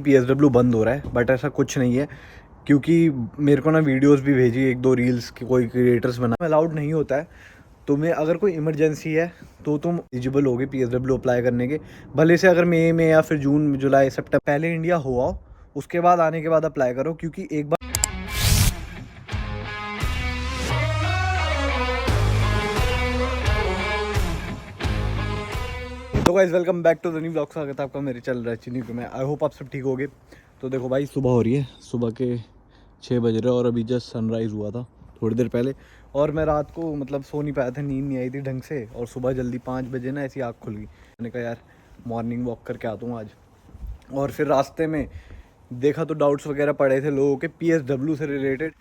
PSW बंद हो रहा है, बट ऐसा कुछ नहीं है क्योंकि मेरे को ना वीडियोस भी भेजी एक दो रील्स की कोई क्रिएटर्स बना अलाउड नहीं होता है। तुम्हें अगर कोई इमरजेंसी है तो तुम एलिजिबल होगे PSW अप्लाई करने के, भले से अगर मई में या फिर जून जुलाई सितंबर पहले इंडिया हो आओ, उसके बाद आने के बाद अप्लाई करो क्योंकि एक बार तो guys welcome back to the new blog. स्वागत है आपका मेरे चल रहा है चिन्नी में। आई होप आप सब ठीक होगे। तो देखो भाई, सुबह हो रही है, सुबह के 6 बज रहे और अभी जस्ट सनराइज़ हुआ था थोड़ी देर पहले। और मैं रात को मतलब सो नहीं पाया था, नींद नहीं आई थी ढंग से, और सुबह जल्दी 5 बजे ना ऐसी आँख खुल गई। मैंने कहा यार मॉर्निंग वॉक करके आता हूँ आज। और फिर रास्ते में देखा तो डाउट्स वगैरह पड़े थे लोगों के PSW से रिलेटेड।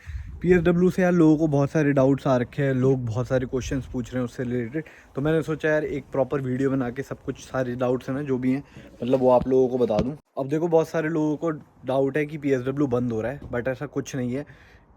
PSW से यार लोगों को बहुत सारे डाउट्स आ रखे हैं, लोग बहुत सारे क्वेश्चंस पूछ रहे हैं उससे रिलेटेड। तो मैंने सोचा यार एक प्रॉपर वीडियो बना के सब कुछ सारे डाउट्स हैं ना जो भी हैं, मतलब वो आप लोगों को बता दूं। अब देखो बहुत सारे लोगों को डाउट है कि PSW बंद हो रहा है, बट ऐसा कुछ नहीं है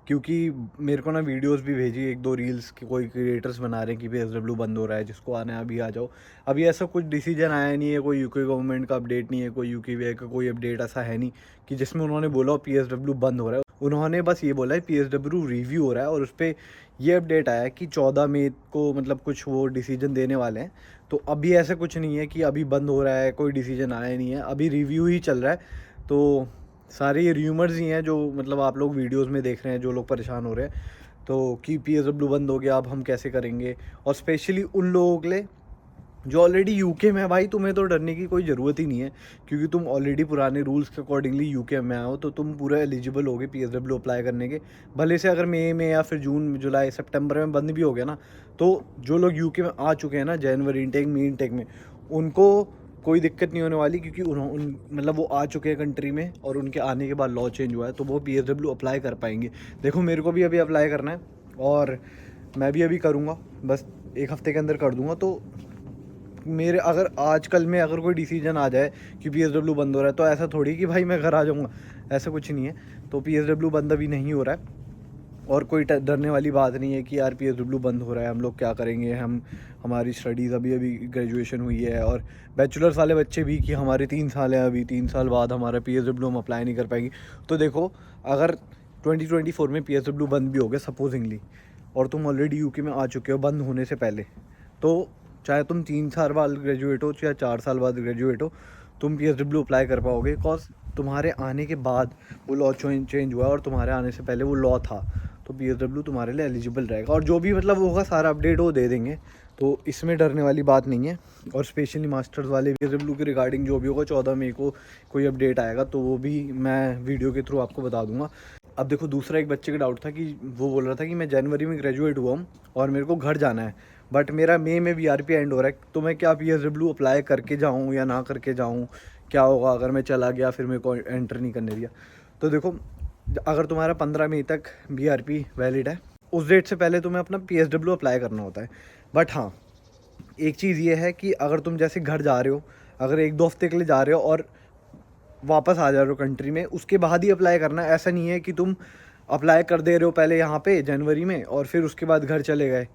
क्योंकि मेरे को ना वीडियोस भी भेजी एक दो रील्स की कोई क्रिएटर्स बना रहे हैं कि PSW बंद हो रहा है, जिसको आना है अभी आ जाओ। अभी ऐसा कुछ डिसीजन आया नहीं है, कोई यूके गवर्नमेंट का अपडेट नहीं है, कोई यूके का कोई अपडेट ऐसा है नहीं कि जिसमें उन्होंने बोला PSW बंद हो रहा है। उन्होंने बस ये बोला है PSW रिव्यू हो रहा है, और उस पर ये अपडेट आया है कि 14 मई को मतलब कुछ वो डिसीजन देने वाले हैं। तो अभी ऐसा कुछ नहीं है कि अभी बंद हो रहा है, कोई डिसीजन आया नहीं है, अभी रिव्यू ही चल रहा है। तो सारे ये र्यूमर्स ही हैं जो मतलब आप लोग वीडियोस में देख रहे हैं, जो लोग परेशान हो रहे हैं तो कि PSW बंद हो गया, अब हम कैसे करेंगे। और स्पेशली उन लोगों के लिए जो ऑलरेडी यूके में है, भाई तुम्हें तो डरने की कोई ज़रूरत ही नहीं है क्योंकि तुम ऑलरेडी पुराने रूल्स के अकॉर्डिंगली यूके में आओ, तो तुम पूरा एलिजिबल होगे PSW अप्लाई करने के। भले से अगर मई में या फिर जून जुलाई सितंबर में बंद भी हो गया ना, तो जो लोग यूके में आ चुके हैं ना जनवरी इनटेक मई इनटेक में, उनको कोई दिक्कत नहीं होने वाली क्योंकि मतलब वो आ चुके हैं कंट्री में और उनके आने के बाद लॉ चेंज हुआ है, तो वो PSW अप्लाई कर पाएंगे। देखो मेरे को भी अभी अप्लाई करना है और मैं भी अभी करूँगा, बस एक हफ़्ते के अंदर कर दूँगा। तो मेरे अगर आजकल में अगर कोई डिसीजन आ जाए कि PSW बंद हो रहा है, तो ऐसा थोड़ी कि भाई मैं घर आ जाऊँगा, ऐसा कुछ नहीं है। तो PSW बंद अभी नहीं हो रहा है और कोई डरने वाली बात नहीं है कि यार PSW बंद हो रहा है हम लोग क्या करेंगे। हमारी स्टडीज़ अभी अभी ग्रेजुएशन हुई है और बैचलर्स वाले बच्चे भी कि हमारे 3 साल हैं, अभी 3 साल बाद हमारा PSW हम अप्लाई नहीं कर पाएंगे। तो देखो अगर 2024 में PSW बंद भी हो गया सपोजिंगली, और तुम ऑलरेडी यूके में आ चुके हो बंद होने से पहले, तो चाहे तुम 3 साल बाद ग्रेजुएट हो चाहे 4 साल बाद ग्रेजुएट हो, तुम PSW अप्लाई कर पाओगे। बिकॉज तुम्हारे आने के बाद वो लॉ चेंज हुआ और तुम्हारे आने से पहले वो लॉ था, तो PSW तुम्हारे लिए एलिजिबल रहेगा। और जो भी मतलब होगा सारा अपडेट वो दे देंगे, तो इसमें डरने वाली बात नहीं है। और स्पेशली मास्टर्स वाले PSW के रिगार्डिंग जो भी होगा 14 मई को कोई अपडेट आएगा, तो वो भी मैं वीडियो के थ्रू आपको बता दूंगा। अब देखो दूसरा एक बच्चे का डाउट था कि वो बोल रहा था कि मैं जनवरी में ग्रेजुएट हुआ हूँ और मेरे को घर जाना है, बट मेरा मई में BRP एंड हो रहा है, तो मैं क्या PSW अप्लाई करके जाऊँ या ना करके जाऊँ, क्या होगा अगर मैं चला गया फिर मेरे को एंटर नहीं करने दिया। तो देखो अगर तुम्हारा 15 मई तक BRP वैलिड है, उस डेट से पहले तुम्हें अपना PSW अप्लाई करना होता है। बट हाँ एक चीज़ ये है कि अगर तुम जैसे घर जा रहे हो, अगर 1-2 हफ्ते के लिए जा रहे हो और वापस आ जा रहे हो कंट्री में, उसके बाद ही अप्लाई करना है। ऐसा नहीं है कि तुम अप्लाई कर दे रहे हो पहले यहाँ पे जनवरी में और फिर उसके बाद घर चले गए,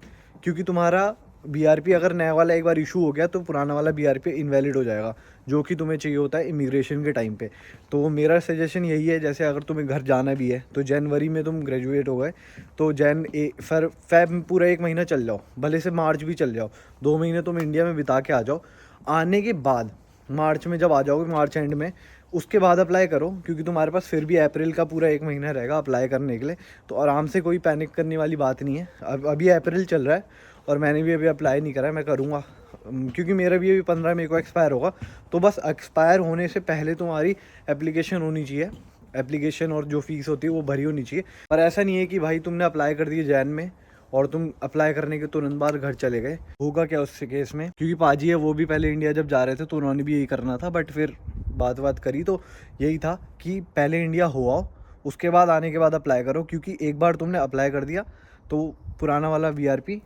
क्योंकि तुम्हारा BRP अगर नया वाला एक बार इशू हो गया तो पुराना वाला BRP इनवैलिड हो जाएगा, जो कि तुम्हें चाहिए होता है इमिग्रेशन के टाइम पे। तो मेरा सजेशन यही है, जैसे अगर तुम्हें घर जाना भी है तो जनवरी में तुम ग्रेजुएट हो गए तो फेब पूरा 1 महीना चल जाओ, भले से मार्च भी चल जाओ, 2 महीने तुम इंडिया में बिता के आ जाओ। आने के बाद मार्च में जब आ जाओगे, मार्च एंड में, उसके बाद अप्लाई करो क्योंकि तुम्हारे पास फिर भी अप्रैल का पूरा 1 महीना रहेगा अप्लाई करने के लिए। तो आराम से, कोई पैनिक करने वाली बात नहीं है। अभी अप्रैल चल रहा है और मैंने भी अभी अप्लाई नहीं करा है, मैं करूँगा क्योंकि मेरा भी अभी 15 मई को एक्सपायर होगा। तो बस एक्सपायर होने से पहले तुम्हारी एप्लीकेशन होनी चाहिए, एप्लीकेशन और जो फीस होती है वो भरी होनी चाहिए। और ऐसा नहीं है कि भाई तुमने अप्लाई कर दिया जैन में और तुम अप्लाई करने के तुरंत बाद घर चले गए। होगा क्या उस केस में, क्योंकि पाजी है वो भी पहले इंडिया जब जा रहे थे तो उन्होंने भी यही करना था, बट फिर बात करी तो यही था कि पहले इंडिया हो आओ, उसके बाद आने के बाद अप्लाई करो, क्योंकि एक बार तुमने अप्लाई कर दिया तो पुराना वाला BRP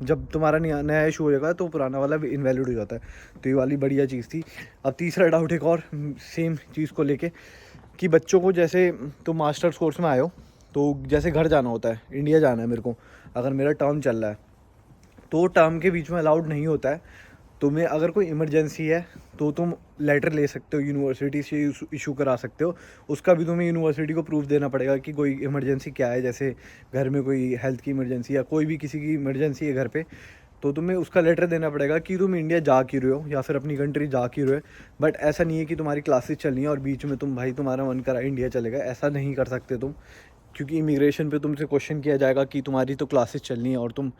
जब तुम्हारा नया इशू हो जाएगा तो पुराना वाला इनवैलिड हो जाता है। तो ये वाली बढ़िया चीज़ थी। अब तीसरा डाउट एक और सेम चीज़ को लेके कि बच्चों को, जैसे तुम मास्टर्स कोर्स में आए हो तो जैसे घर जाना होता है, इंडिया जाना है मेरे को, अगर मेरा टर्म चल रहा है तो टर्म के बीच में अलाउड नहीं होता है तुम्हें अगर कोई इमरजेंसी है तो तुम लेटर ले सकते हो, यूनिवर्सिटी से इशू करा सकते हो। उसका भी तुम्हें यूनिवर्सिटी को प्रूफ देना पड़ेगा कि कोई इमरजेंसी क्या है, जैसे घर में कोई हेल्थ की इमरजेंसी या कोई भी किसी की इमरजेंसी है घर पे, तो तुम्हें उसका लेटर देना पड़ेगा कि तुम इंडिया जा क्यों रहे हो या फिर अपनी कंट्री जा क्यों रहे हो। बट ऐसा नहीं है कि तुम्हारी क्लासेस चल रही हैं और बीच में तुम भाई तुम्हारा मन करा इंडिया चले गए, ऐसा नहीं कर सकते तुम, क्योंकि इमिग्रेशन पे तुमसे क्वेश्चन किया जाएगा कि तुम्हारी तो क्लासेस चलनी है और तुम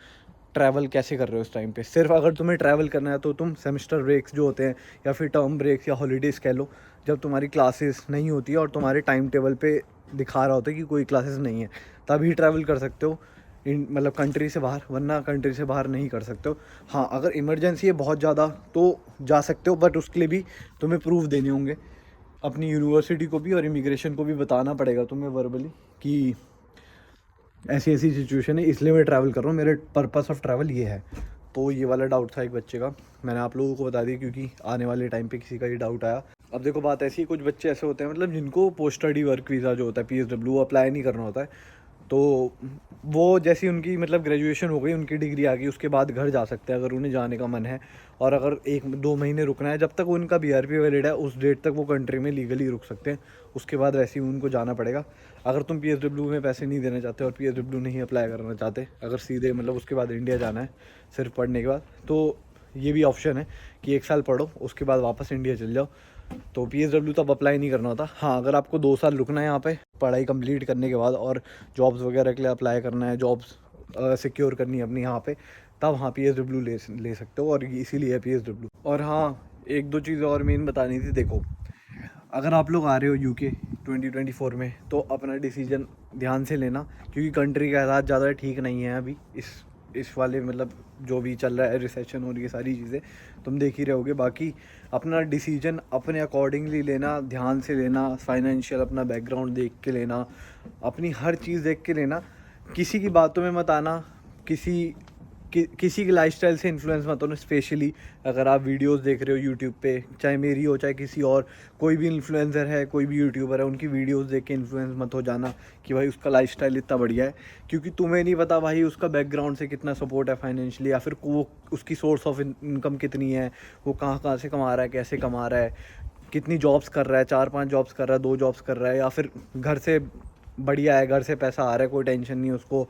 ट्रैवल कैसे कर रहे हो उस टाइम पे। सिर्फ अगर तुम्हें ट्रैवल करना है तो तुम सेमेस्टर ब्रेक्स जो होते हैं या फिर टर्म ब्रेक्स या हॉलीडेज़ कह लो, जब तुम्हारी क्लासेस नहीं होती है और तुम्हारे टाइम टेबल पे दिखा रहा होता है कि कोई क्लासेस नहीं है, तभी ट्रैवल कर सकते हो मतलब कंट्री से बाहर, वरना कंट्री से बाहर नहीं कर सकते हो। हाँ, अगर इमरजेंसी है बहुत ज़्यादा तो जा सकते हो, बट उसके लिए भी तुम्हें प्रूफ देने होंगे, अपनी यूनिवर्सिटी को भी और इमिग्रेशन को भी बताना पड़ेगा तुम्हें वर्बली कि ऐसी ऐसी सिचुएशन है, इसलिए मैं ट्रैवल कर रहा हूँ, मेरे पर्पस ऑफ ट्रैवल ये है। तो ये वाला डाउट था एक बच्चे का, मैंने आप लोगों को बता दिया क्योंकि आने वाले टाइम पे किसी का ये डाउट आया। अब देखो बात ऐसी है, कुछ बच्चे ऐसे होते हैं मतलब जिनको पोस्ट स्टडी वर्क वीज़ा जो होता है PSW अप्लाई नहीं करना होता है, तो वो जैसी उनकी मतलब ग्रेजुएशन हो गई, उनकी डिग्री आ गई, उसके बाद घर जा सकते हैं अगर उन्हें जाने का मन है। और अगर 1-2 महीने रुकना है, जब तक उनका BRP वैलिड है उस डेट तक वो कंट्री में लीगली रुक सकते हैं। उसके बाद वैसे ही उनको जाना पड़ेगा। अगर तुम PSW में पैसे नहीं देना चाहते और PSW नहीं अप्लाई करना चाहते, अगर सीधे मतलब उसके बाद इंडिया जाना है सिर्फ पढ़ने के बाद, तो ये भी ऑप्शन है कि 1 साल पढ़ो उसके बाद वापस इंडिया चल जाओ। तो PSW तब अप्लाई नहीं करना होता। हाँ, अगर आपको 2 साल रुकना है यहाँ पे पढ़ाई कंप्लीट करने के बाद और जॉब्स वगैरह के लिए अप्लाई करना है, जॉब्स सिक्योर करनी है अपनी यहाँ पे, तब हाँ PSW ले सकते हो, और इसीलिए है PSW। और हाँ, 1-2 चीज़ें और मेन बतानी थी। देखो, अगर आप लोग आ रहे हो UK 2024 में, तो अपना डिसीजन ध्यान से लेना, क्योंकि कंट्री का हालात ज़्यादा ठीक नहीं है अभी इस वाले मतलब जो भी चल रहा है, रिसेशन और ये सारी चीज़ें तुम देख ही रहोगे। बाकी अपना डिसीजन अपने अकॉर्डिंगली लेना, ध्यान से लेना, फाइनेंशियल अपना बैकग्राउंड देख के लेना, अपनी हर चीज़ देख के लेना। किसी की बातों में मत आना, किसी की लाइफस्टाइल से इन्फ्लुएंस मत होना। स्पेशली अगर आप वीडियोस देख रहे हो यूट्यूब पे, चाहे मेरी हो चाहे किसी और, कोई भी इन्फ्लुएंसर है, कोई भी यूट्यूबर है, उनकी वीडियोस देख के इन्फ्लुएंस मत हो जाना कि भाई उसका लाइफस्टाइल इतना बढ़िया है, क्योंकि तुम्हें नहीं पता भाई उसका बैकग्राउंड से कितना सपोर्ट है फाइनेंशियली, या फिर वो उसकी सोर्स ऑफ इनकम कितनी है, वो कहाँ कहाँ से कमा रहा है, कैसे कमा रहा है, कितनी जॉब्स कर रहा है, 4-5 जॉब्स कर रहा है, 2 जॉब्स कर रहा है, या फिर घर से बढ़िया है, घर से पैसा आ रहा है, कोई टेंशन नहीं है उसको।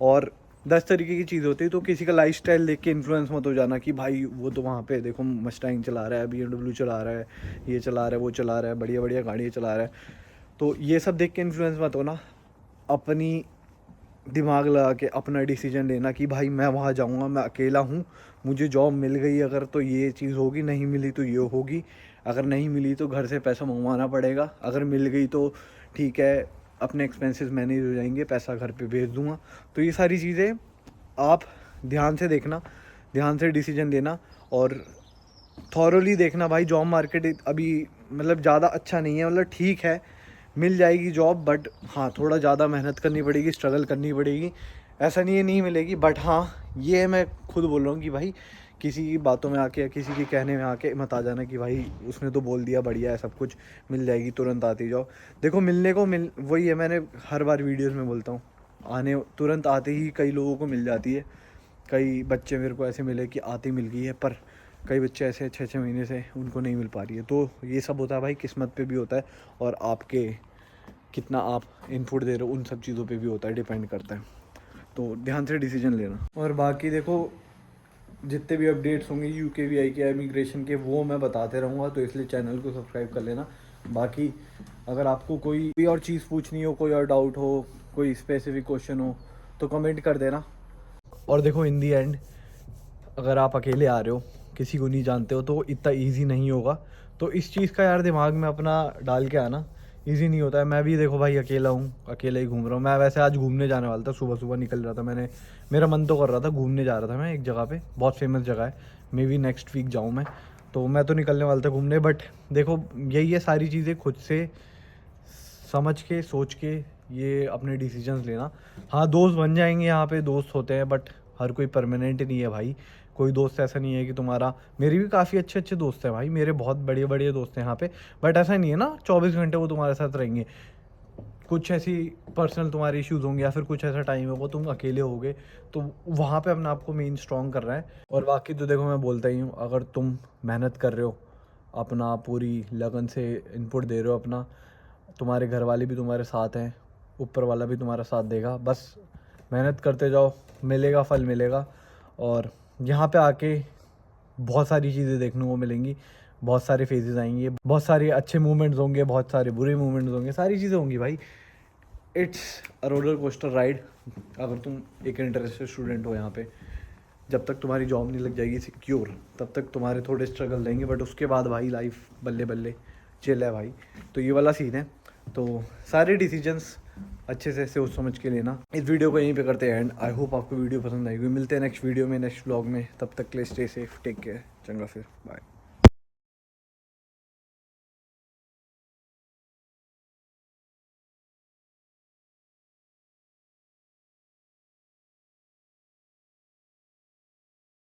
और 10 तरीके की चीज़ होती है। तो किसी का लाइफस्टाइल देख के इन्फ्लुएंस मत हो जाना कि भाई वो तो वहाँ पे देखो मस्टैंग चला रहा है, BMW चला रहा है, ये चला रहा है, वो चला रहा है, बढ़िया बढ़िया गाड़ियाँ चला रहा है। तो ये सब देख के इन्फ्लुएंस मत होना, अपनी दिमाग लगा के अपना डिसीजन लेना कि भाई मैं वहाँ जाऊँगा, मैं अकेला हूँ, मुझे जॉब मिल गई अगर तो ये चीज़ होगी, नहीं मिली तो ये होगी, अगर नहीं मिली तो घर से पैसा मंगवाना पड़ेगा, अगर मिल गई तो ठीक है, अपने एक्सपेंसेस मैनेज हो जाएंगे, पैसा घर पे भेज दूँगा। तो ये सारी चीज़ें आप ध्यान से देखना, ध्यान से डिसीजन लेना, और थॉरोली देखना भाई। जॉब मार्केट अभी मतलब ज़्यादा अच्छा नहीं है, मतलब ठीक है, मिल जाएगी जॉब, बट हाँ थोड़ा ज़्यादा मेहनत करनी पड़ेगी, स्ट्रगल करनी पड़ेगी। ऐसा नहीं है नहीं मिलेगी, बट हाँ ये मैं खुद बोल रहा हूँ कि भाई किसी की बातों में आके या किसी के कहने में आके मत आ जाना कि भाई उसने तो बोल दिया बढ़िया है सब कुछ, मिल जाएगी तुरंत आती जाओ। देखो मिलने को वही है, मैंने हर बार वीडियोज़ में बोलता हूँ, आने तुरंत आते ही कई लोगों को मिल जाती है। कई बच्चे मेरे को ऐसे मिले कि आते मिल गई है, पर कई बच्चे ऐसे 6-6 महीने से उनको नहीं मिल पा रही है। तो ये सब होता है भाई, किस्मत पे भी होता है, और आपके कितना आप इनपुट दे रहे हो उन सब चीज़ों पे भी होता है, डिपेंड करता है। तो ध्यान से डिसीजन लेना। और बाकी देखो जितने भी अपडेट्स होंगे UKVI के, इमिग्रेशन के, वो मैं बताते रहूँगा, तो इसलिए चैनल को सब्सक्राइब कर लेना। बाकी अगर आपको कोई और चीज़ पूछनी हो, कोई और डाउट हो, कोई स्पेसिफिक क्वेश्चन हो, तो कमेंट कर देना। और देखो इन दी एंड अगर आप अकेले आ रहे हो, किसी को नहीं जानते हो, तो इतना ईजी नहीं होगा। तो इस चीज़ का यार दिमाग में अपना डाल के आना, ईजी नहीं होता है। मैं भी देखो भाई अकेला हूँ, अकेले ही घूम रहा हूँ। मैं वैसे आज घूमने जाने वाला था, सुबह सुबह निकल रहा था, मेरा मन तो कर रहा था, घूमने जा रहा था मैं एक जगह पे, बहुत फेमस जगह है, मे बी नेक्स्ट वीक जाऊँ मैं, तो मैं तो निकलने वाला था घूमने। बट देखो यही है सारी चीज़ें, खुद से समझ के सोच के ये अपने डिसीजंस लेना। हाँ दोस्त बन जाएंगे, यहाँ पे दोस्त होते हैं, बट हर कोई परमानेंट नहीं है भाई। कोई दोस्त ऐसा नहीं है कि तुम्हारा, मेरे भी काफ़ी अच्छे दोस्त हैं भाई, मेरे बहुत बड़े दोस्त हैं यहाँ पे, बट ऐसा नहीं है ना 24 घंटे वो तुम्हारे साथ रहेंगे। कुछ ऐसी पर्सनल तुम्हारे इश्यूज़ होंगे या फिर कुछ ऐसा टाइम होगा तुम अकेले होगे, तो वहाँ पे अपने आप को मेन स्ट्रॉन्ग कर रहा है। और बाकी तो देखो मैं बोलता ही हूँ, अगर तुम मेहनत कर रहे हो, अपना पूरी लगन से इनपुट दे रहे हो अपना, तुम्हारे घर वाले भी तुम्हारे साथ हैं, ऊपर वाला भी तुम्हारा साथ देगा। बस मेहनत करते जाओ, मिलेगा, फल मिलेगा। और यहाँ पे आके बहुत सारी चीज़ें देखने को मिलेंगी, बहुत सारे फेजेस आएंगे, बहुत सारे अच्छे मोमेंट्स होंगे, बहुत सारे बुरे मोमेंट्स होंगे, सारी चीज़ें होंगी भाई। It's a roller coaster ride. अगर तुम एक इंटरेस्टेड स्टूडेंट हो यहाँ पे, जब तक तुम्हारी जॉब नहीं लग जाएगी सिक्योर, तब तक तुम्हारे थोड़े स्ट्रगल रहेंगे, बट उसके बाद भाई लाइफ बल्ले बल्ले चिल है भाई। तो ये वाला सीन है। तो सारे डिसीजंस अच्छे से सोच समझ के लेना। इस वीडियो को यहीं पे करते हैं एंड। आई होप आपको वीडियो पसंद आएगी। मिलते हैं नेक्स्ट वीडियो में, नेक्स्ट व्लॉग में। तब तक के लिए स्टे सेफ, टेक केयर, चंगा फिर, बाय।